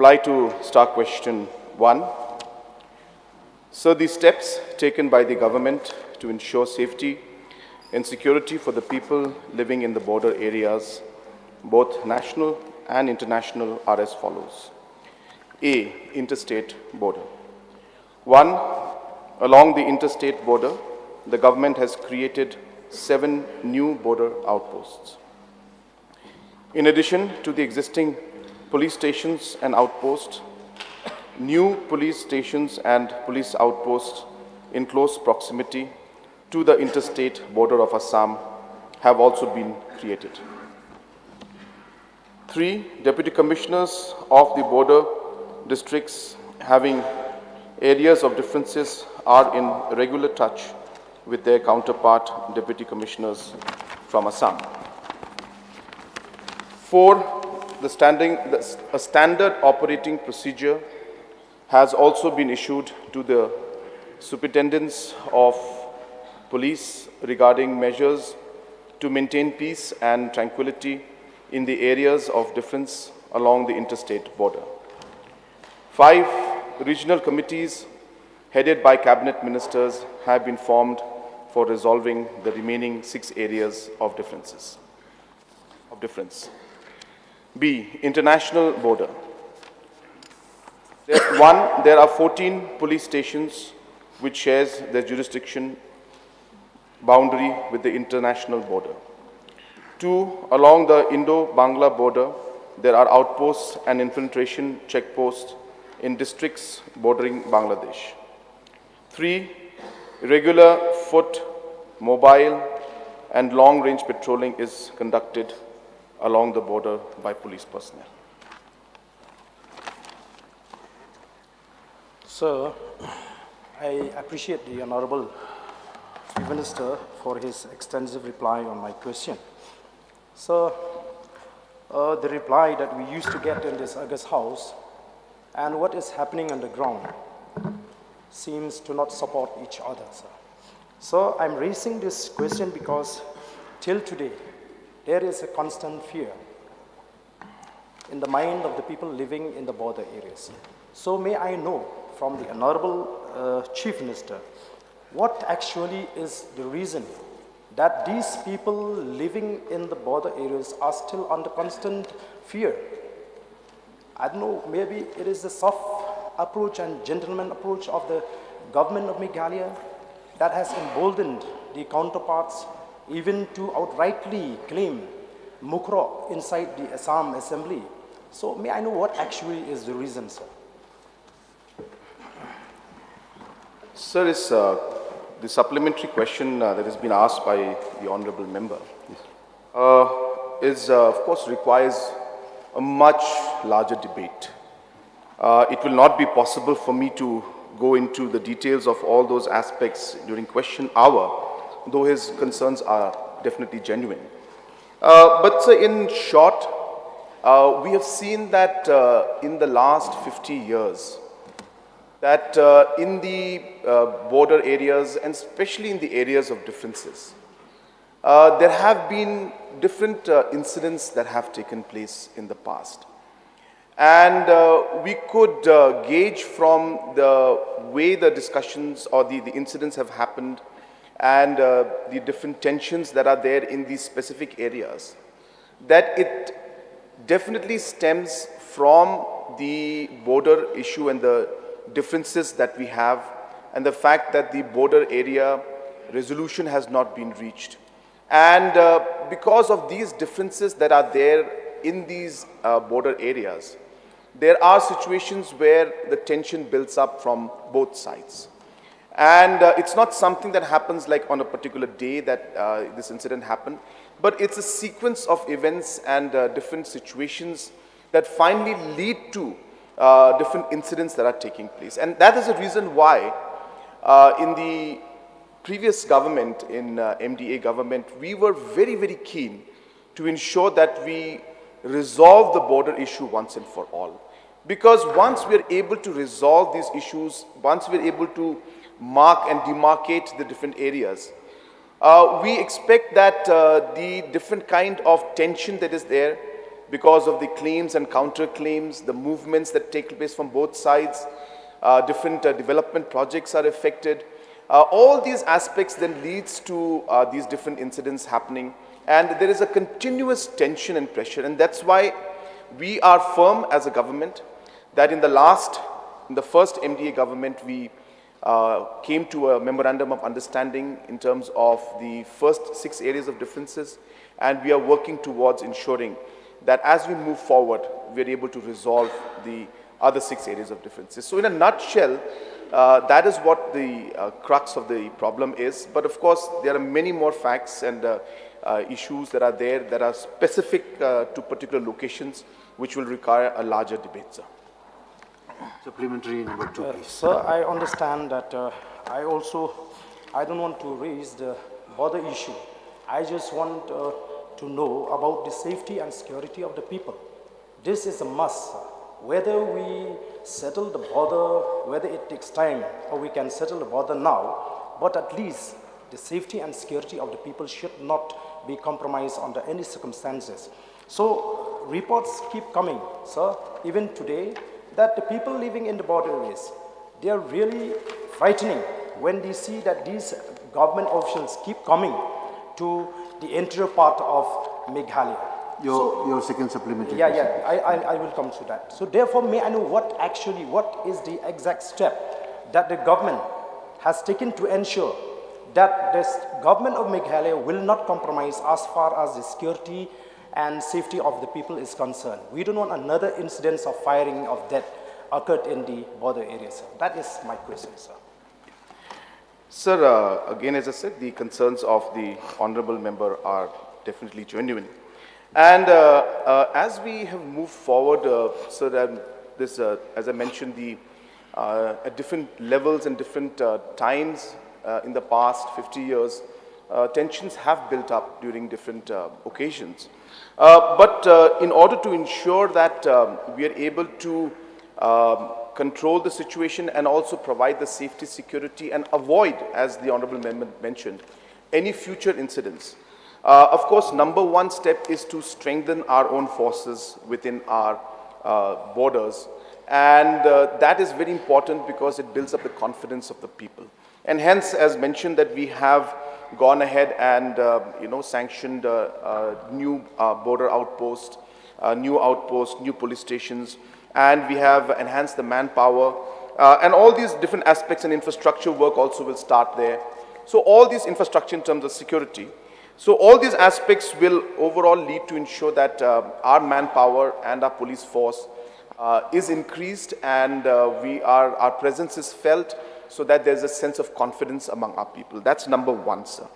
like to start question 1. So the steps taken by the government to ensure safety and security for the people living in the border areas, both national and international, are as follows. A. Interstate border. 1. Along the interstate border, the government has created 7 new border outposts. In addition to the existing police stations and outposts, new police stations and police outposts in close proximity to the interstate border of Assam have also been created. 3. Deputy commissioners of the border districts having areas of differences are in regular touch with their counterpart deputy commissioners from Assam. 4. A standard operating procedure has also been issued to the superintendents of police regarding measures to maintain peace and tranquility in the areas of difference along the interstate border. 5. Regional committees headed by cabinet ministers have been formed for resolving the remaining 6 areas of difference. B. International border. There are 14 police stations which shares their jurisdiction boundary with the international border. 2. Along the Indo-Bangla border, there are outposts and infiltration checkposts in districts bordering Bangladesh. 3. Regular foot, mobile, and long-range patrolling is conducted along the border by police personnel. Sir, I appreciate the Honorable Chief Minister for his extensive reply on my question. Sir, the reply that we used to get in this August House and what is happening on the ground seems to not support each other, sir. So I'm raising this question because till today, there is a constant fear in the mind of the people living in the border areas. So may I know from the Honorable Chief Minister, what actually is the reason that these people living in the border areas are still under constant fear? I don't know, maybe it is the soft approach and gentleman approach of the government of Meghalaya that has emboldened the counterparts even to outrightly claim Mukro inside the Assam Assembly. So may I know what actually is the reason, sir? Sir, it's the supplementary question that has been asked by the honorable member of course, requires a much larger debate. It will not be possible for me to go into the details of all those aspects during question hour, though his concerns are definitely genuine. But sir, in short, we have seen that in the last 50 years, that in the border areas, and especially in the areas of differences, there have been different incidents that have taken place in the past. And we could gauge from the way the discussions or the incidents have happened and the different tensions that are there in these specific areas, that it definitely stems from the border issue and the differences that we have, and the fact that the border area resolution has not been reached. And because of these differences that are there in these border areas, there are situations where the tension builds up from both sides. And it's not something that happens like on a particular day that this incident happened, but it's a sequence of events and different situations that finally lead to different incidents that are taking place. And that is the reason why in the previous government, in MDA government, we were very, very keen to ensure that we resolve the border issue once and for all. Because once we are able to resolve these issues, once we are able to mark and demarcate the different areas, we expect that the different kind of tension that is there because of the claims and counterclaims, the movements that take place from both sides, different development projects are affected. All these aspects then leads to these different incidents happening, and there is a continuous tension and pressure, and that's why we are firm as a government that in the first MDA government, we came to a memorandum of understanding in terms of the first 6 areas of differences, and we are working towards ensuring that as we move forward, we are able to resolve the other 6 areas of differences. So in a nutshell, that is what the crux of the problem is. But of course, there are many more facts and issues that are there that are specific to particular locations, which will require a larger debate, sir. Supplementary number 2, please. Sir, I understand that I don't want to raise the border issue. I just want to know about the safety and security of the people. This is a must, sir. Whether we settle the border, whether it takes time or we can settle the border now, but at least the safety and security of the people should not be compromised under any circumstances. So reports keep coming, sir, even today, that the people living in the border areas, they are really frightening when they see that these government officials keep coming to the interior part of Meghalaya. Your second supplementary. Yeah, I will come to that. So therefore, may I know what is the exact step that the government has taken to ensure that the government of Meghalaya will not compromise as far as the security and safety of the people is concerned. We don't want another incidence of firing of death occurred in the border areas, sir. That is my question, sir. Sir, again, as I said, the concerns of the honorable member are definitely genuine. And as we have moved forward, sir, as I mentioned, at different levels and different times in the past 50 years, tensions have built up during different occasions. But in order to ensure that we are able to control the situation and also provide the safety, security, and avoid, as the honorable member mentioned, any future incidents, of course, number one step is to strengthen our own forces within our borders. And that is very important because it builds up the confidence of the people. And hence, as mentioned, that we have gone ahead and sanctioned new border outposts, new police stations, and we have enhanced the manpower. And all these different aspects and infrastructure work also will start there. So all these infrastructure in terms of security. So all these aspects will overall lead to ensure that our manpower and our police force is increased, and our presence is felt, so that there's a sense of confidence among our people. That's number one, sir.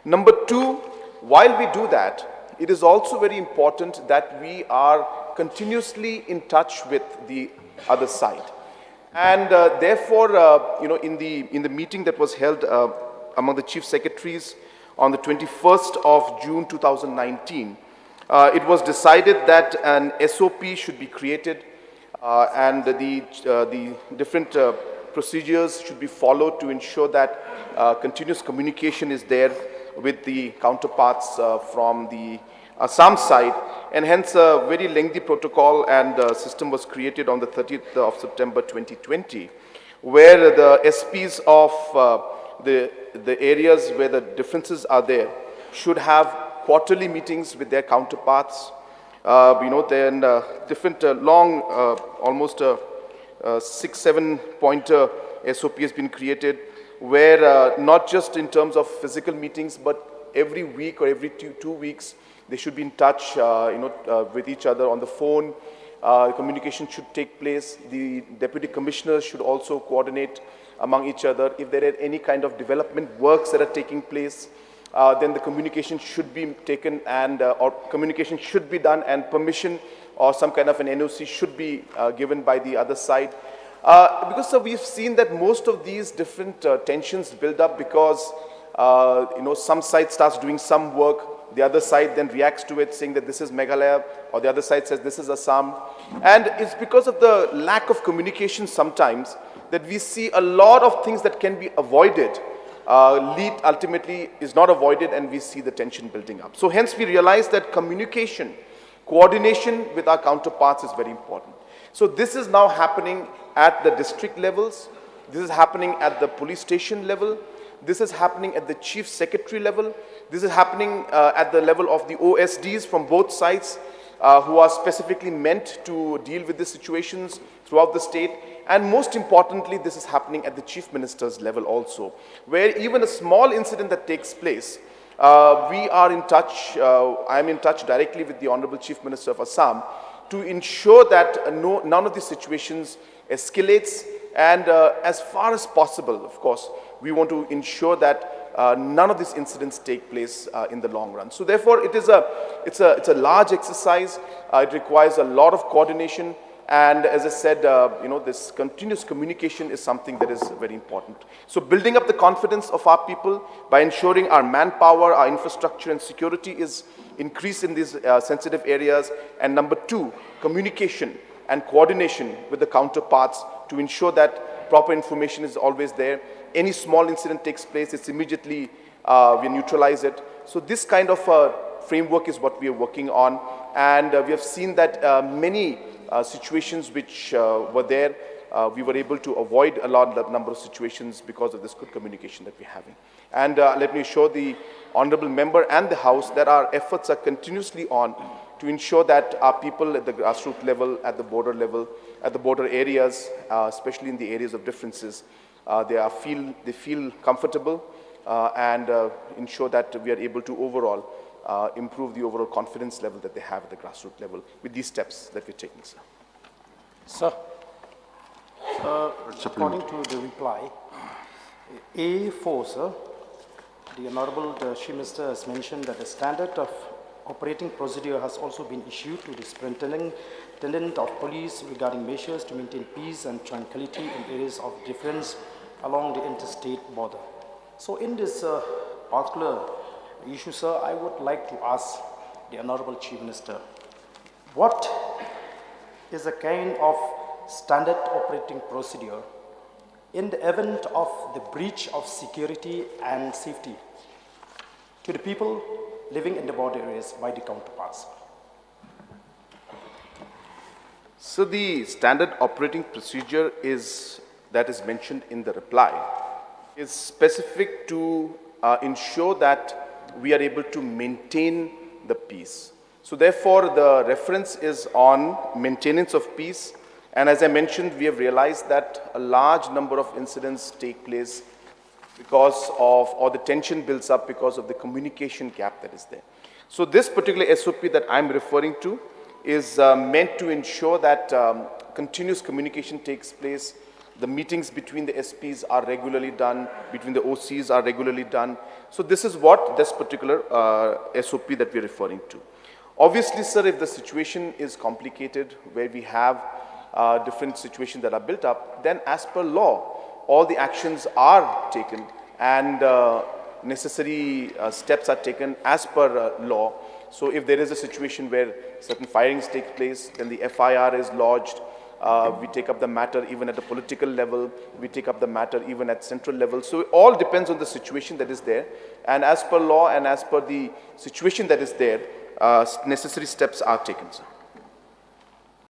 Number two, while we do that, it is also very important that we are continuously in touch with the other side. And therefore, in the meeting that was held among the chief secretaries on the 21st of June 2019, it was decided that an SOP should be created and the different procedures should be followed to ensure that continuous communication is there with the counterparts from the Assam side, and hence a very lengthy protocol and system was created on the 30th of September 2020, where the SPs of the areas where the differences are there should have quarterly meetings with their counterparts. Then different long, almost 6-7 pointer SOP has been created, where not just in terms of physical meetings, but every week or every 2 weeks, they should be in touch, with each other on the phone. Communication should take place. The deputy commissioners should also coordinate among each other. If there are any kind of development works that are taking place, then the communication should be taken and or communication should be done, and permission or some kind of an NOC should be given by the other side. Because we've seen that most of these different tensions build up because some side starts doing some work, the other side then reacts to it saying that this is Meghalaya, or the other side says this is Assam. And it's because of the lack of communication sometimes that we see a lot of things that can be avoided ultimately is not avoided, and we see the tension building up. So hence we realize that communication Coordination with our counterparts is very important. So this is now happening at the district levels. This is happening at the police station level. This is happening at the chief secretary level. This is happening at the level of the OSDs from both sides who are specifically meant to deal with these situations throughout the state. And most importantly, this is happening at the chief minister's level also, where even a small incident that takes place, we are in touch, I am in touch directly with the Honorable Chief Minister of Assam to ensure that none of these situations escalates, and as far as possible, of course, we want to ensure that none of these incidents take place in the long run. So therefore, it's a large exercise. It requires a lot of coordination. And as I said, this continuous communication is something that is very important. So building up the confidence of our people by ensuring our manpower, our infrastructure and security is increased in these sensitive areas. And number two, communication and coordination with the counterparts to ensure that proper information is always there. Any small incident takes place, it's immediately, we neutralize it. So this kind of framework is what we are working on. And we have seen that many situations which were there, we were able to avoid a large number of situations because of this good communication that we're having. And let me assure the Honorable Member and the House that our efforts are continuously on to ensure that our people at the grassroots level, at the border areas, especially in the areas of differences, they feel comfortable and ensure that we are able to overall improve the overall confidence level that they have at the grassroots level with these steps that we're taking, sir. Sir, according to the reply, A4, sir, the Honorable Chief Minister has mentioned that the standard of operating procedure has also been issued to the Superintendent of Police regarding measures to maintain peace and tranquility in areas of difference along the interstate border. So in this particular issue, sir, I would like to ask the Honorable Chief Minister, what is a kind of standard operating procedure in the event of the breach of security and safety to the people living in the border areas by the counterparts? So the standard operating procedure that is mentioned in the reply is specific to ensure that we are able to maintain the peace. So therefore, the reference is on maintenance of peace. And as I mentioned, we have realized that a large number of incidents take place because of, or the tension builds up because of the communication gap that is there. So this particular SOP that I'm referring to is meant to ensure that continuous communication takes place. The meetings between the SPs are regularly done, between the OCs are regularly done. So this is what this particular SOP that we're referring to. Obviously, sir, if the situation is complicated, where we have different situations that are built up, then as per law, all the actions are taken and necessary steps are taken as per law. So if there is a situation where certain firings take place, then the FIR is lodged. We take up the matter even at the political level. We take up the matter even at central level. So it all depends on the situation that is there. And as per law and as per the situation that is there, necessary steps are taken, sir.